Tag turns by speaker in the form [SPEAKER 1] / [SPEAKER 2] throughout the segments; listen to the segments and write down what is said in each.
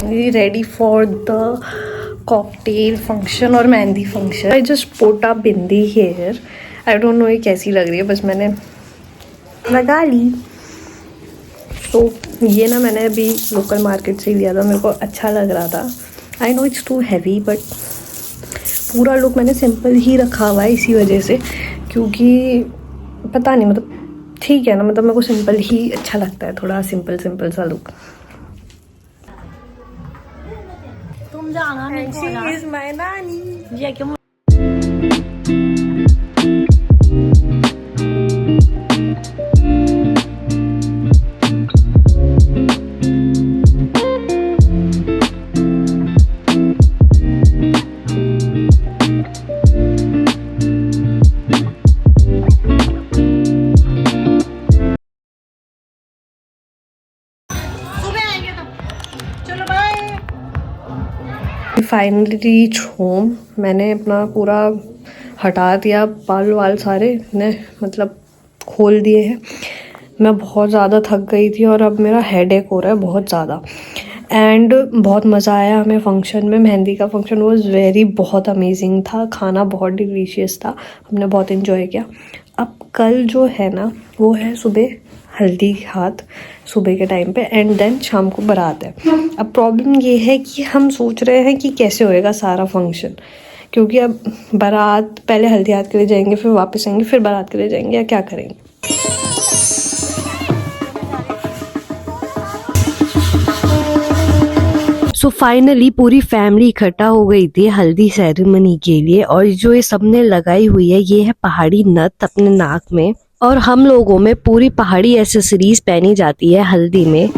[SPEAKER 1] Finally ready for the cocktail function और mehndi function. I just put a bindi here. I don't know ये कैसी लग रही है, बस मैंने लगा ली। तो ये ना मैंने अभी लोकल मार्केट से ही लिया था, मेरे को अच्छा लग रहा था। I know it's too heavy, but पूरा लुक मैंने सिंपल ही रखा हुआ है इसी वजह से, क्योंकि पता नहीं मतलब ठीक है ना, मतलब मेरे को सिंपल ही अच्छा लगता है, थोड़ा सिंपल सिंपल सा लुक।
[SPEAKER 2] तुम जाना नहीं,
[SPEAKER 1] शी इज माय नानी।
[SPEAKER 2] ये क्यों?
[SPEAKER 1] Finally reach home. मैंने अपना पूरा हटा दिया, बाल वाल सारे ने मतलब खोल दिए हैं। मैं बहुत ज़्यादा थक गई थी और अब मेरा हेडेक हो रहा है बहुत ज़्यादा। एंड बहुत मज़ा आया हमें फंक्शन में। मेहंदी का फंक्शन वॉज वेरी बहुत अमेजिंग था, खाना बहुत डिलीशियस था, हमने बहुत इन्जॉय किया। अब कल जो है ना वो है सुबह हल्दी हाथ, सुबह के टाइम पे, एंड देन शाम को बारात है। अब प्रॉब्लम ये है कि हम सोच रहे हैं कि कैसे होएगा सारा फंक्शन, क्योंकि अब बारात पहले हल्दी हाथ के लिए जाएंगे, फिर वापस आएंगे, फिर बारात के लिए जाएंगे, या क्या करेंगे।
[SPEAKER 3] सो फाइनली पूरी फैमिली इकट्ठा हो गई थी हल्दी सेरेमनी के लिए, और जो ये सबने लगाई हुई है ये है पहाड़ी नथ अपने नाक में, और हम लोगों में पूरी पहाड़ी एसेसरीज पहनी जाती है हल्दी में।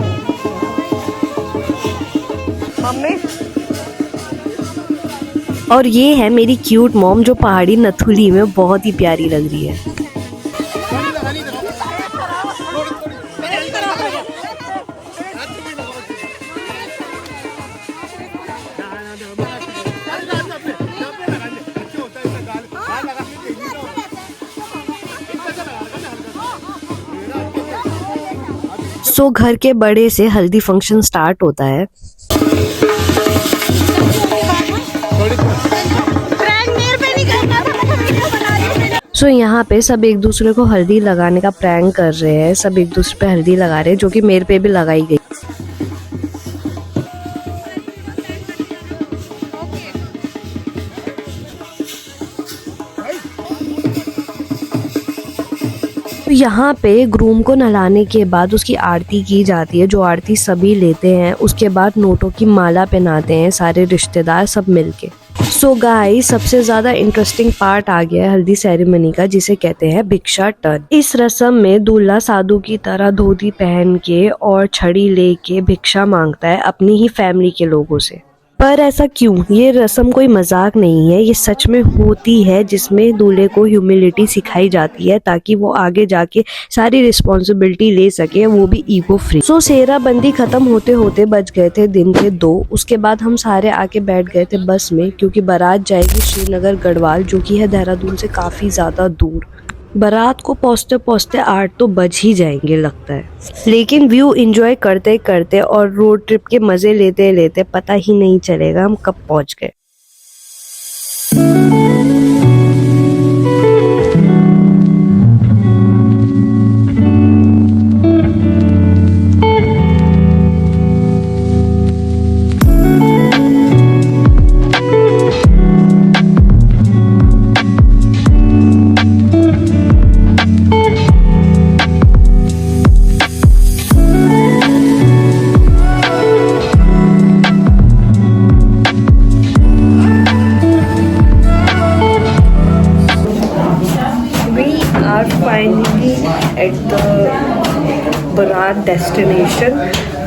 [SPEAKER 3] और ये है मेरी क्यूट मॉम जो पहाड़ी नथुली में बहुत ही प्यारी लग रही है। सो घर के बड़े से हल्दी फंक्शन स्टार्ट होता है। सो यहाँ पे सब एक दूसरे को हल्दी लगाने का प्रैंक कर रहे हैं, सब एक दूसरे पे हल्दी लगा रहे हैं, जो कि मेरे पे भी लगाई गई। यहाँ पे ग्रूम को नहलाने के बाद उसकी आरती की जाती है, जो आरती सभी लेते हैं। उसके बाद नोटों की माला पहनाते हैं सारे रिश्तेदार सब मिलके। सो गाइस, सबसे ज्यादा इंटरेस्टिंग पार्ट आ गया है हल्दी सेरेमनी का, जिसे कहते हैं भिक्षाटन। इस रस्म में दूल्हा साधु की तरह धोती पहन के और छड़ी लेके भिक्षा मांगता है अपनी ही फैमिली के लोगों से। पर ऐसा क्यों? ये रस्म कोई मजाक नहीं है, ये सच में होती है, जिसमें दूल्हे को ह्यूमिलिटी सिखाई जाती है ताकि वो आगे जाके सारी रिस्पॉन्सिबिलिटी ले सके, वो भी ईगो फ्री। सो सेहरा बंदी खत्म होते होते बज गए थे दिन के 2। उसके बाद हम सारे आके बैठ गए थे बस में, क्योंकि बारात जाएगी श्रीनगर गढ़वाल, जो कि है देहरादून से काफी ज्यादा दूर। बारात को पहुंचते पहुंचते 8 तो बज ही जाएंगे लगता है, लेकिन व्यू एंजॉय करते करते और रोड ट्रिप के मजे लेते लेते पता ही नहीं चलेगा हम कब पहुंच गए।
[SPEAKER 1] फाइनली एट द बारात डेस्टिनेशन,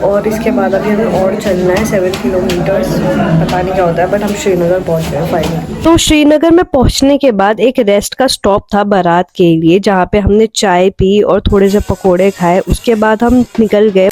[SPEAKER 1] और इसके बाद अभी हमें और चलना है 7 किलोमीटर्स, पता नहीं क्या होता है, बट हम श्रीनगर पहुंच गए फाइनली।
[SPEAKER 3] तो श्रीनगर में पहुंचने के बाद एक रेस्ट का स्टॉप था बारात के लिए, जहाँ पे हमने चाय पी और थोड़े से पकोड़े खाए। उसके बाद हम निकल गए।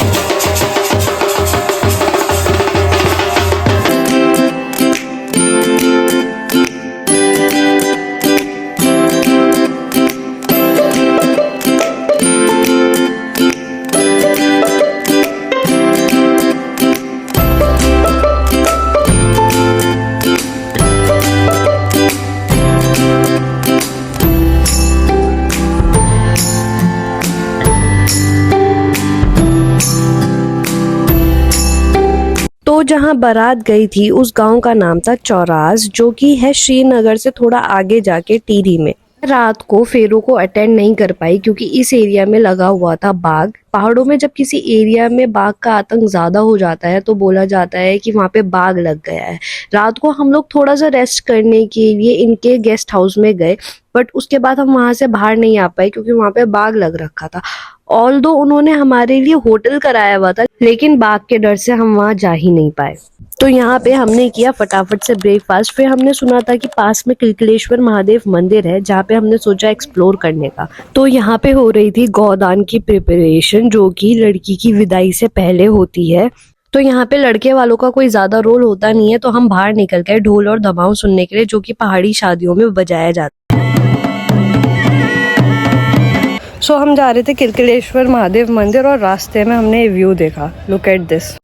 [SPEAKER 3] जहाँ बारात गई थी उस गांव का नाम था चौरास, जो कि है श्रीनगर से थोड़ा आगे जाके टिहरी में। रात को फेरों को अटेंड नहीं कर पाई क्योंकि इस एरिया में लगा हुआ था बाघ। पहाड़ों में जब किसी एरिया में बाघ का आतंक ज्यादा हो जाता है तो बोला जाता है कि वहां पे बाघ लग गया है। रात को हम लोग थोड़ा सा रेस्ट करने के लिए इनके गेस्ट हाउस में गए, बट उसके बाद हम वहां से बाहर नहीं आ पाए क्योंकि वहां पे बाघ लग रखा था। ऑल्दो उन्होंने हमारे लिए होटल कराया हुआ था, लेकिन बाघ के डर से हम वहां जा ही नहीं पाए। तो यहाँ पे हमने किया फटाफट से ब्रेकफास्ट। फिर हमने सुना था कि पास में किलकिलेश्वर महादेव मंदिर है, जहाँ पे हमने सोचा एक्सप्लोर करने का। तो यहाँ पे हो रही थी गौदान की प्रिपरेशन, जो कि लड़की की विदाई से पहले होती है। तो यहाँ पे लड़के वालों का कोई ज्यादा रोल होता नहीं है, तो हम बाहर निकल गए ढोल और धमाऊ सुनने के लिए, जो कि पहाड़ी शादियों में बजाया जाता है।
[SPEAKER 1] सो हम जा रहे थे किलकिलेश्वर महादेव मंदिर और रास्ते में हमने व्यू देखा। Look at this.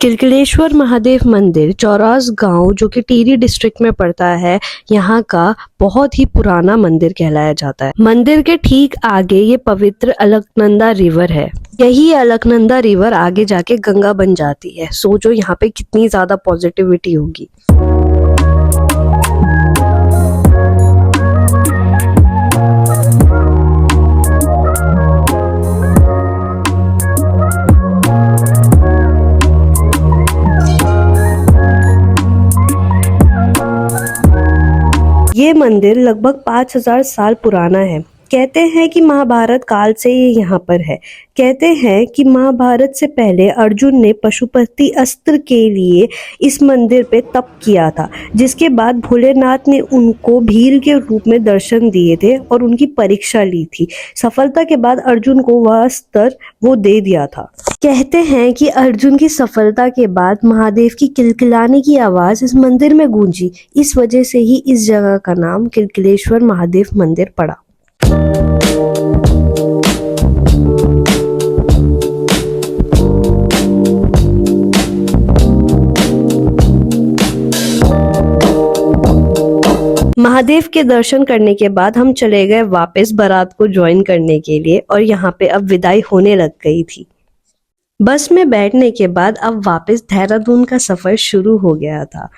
[SPEAKER 3] Kilkileshwar Mahadev मंदिर चौरास गांव, जो कि टिहरी डिस्ट्रिक्ट में पड़ता है, यहाँ का बहुत ही पुराना मंदिर कहलाया जाता है। मंदिर के ठीक आगे ये पवित्र अलकनंदा रिवर है। यही अलकनंदा रिवर आगे जाके गंगा बन जाती है। सोचो यहाँ पे कितनी ज्यादा पॉजिटिविटी होगी। ये मंदिर लगभग 5000 साल पुराना है। कहते हैं कि महाभारत काल से ये यहाँ पर है। कहते हैं कि महाभारत से पहले अर्जुन ने पशुपति अस्त्र के लिए इस मंदिर पे तप किया था, जिसके बाद भोलेनाथ ने उनको भील के रूप में दर्शन दिए थे और उनकी परीक्षा ली थी। सफलता के बाद अर्जुन को वह अस्त्र वो दे दिया था। कहते हैं कि अर्जुन की सफलता के बाद महादेव की किलकिलाने की आवाज इस मंदिर में गूंजी। इस वजह से ही इस जगह का नाम किलकिलेश्वर महादेव मंदिर पड़ा। महादेव के दर्शन करने के बाद हम चले गए वापस बारात को ज्वाइन करने के लिए, और यहाँ पे अब विदाई होने लग गई थी। बस में बैठने के बाद अब वापस देहरादून का सफर शुरू हो गया था।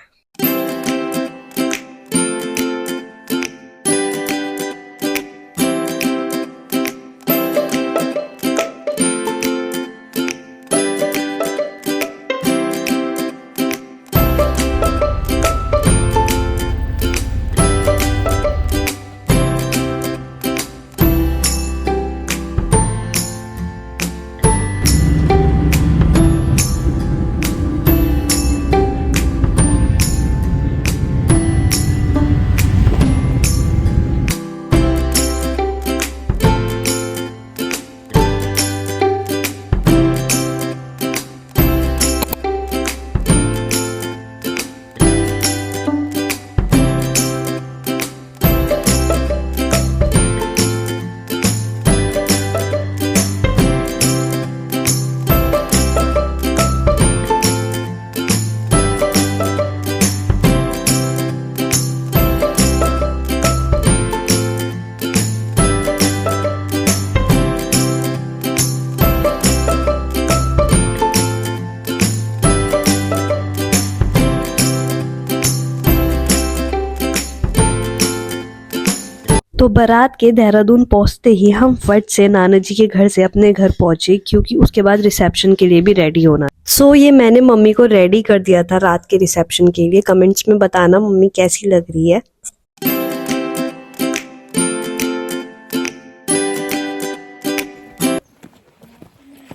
[SPEAKER 3] तो बारात के देहरादून पहुंचते ही हम फट से नाना जी के घर से अपने घर पहुंचे, क्योंकि उसके बाद रिसेप्शन के लिए भी रेडी होना। सो ये मैंने मम्मी को रेडी कर दिया था रात के रिसेप्शन के लिए। कमेंट्स में बताना मम्मी कैसी लग रही है।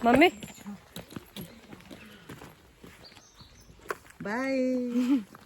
[SPEAKER 1] Mummy
[SPEAKER 4] bye.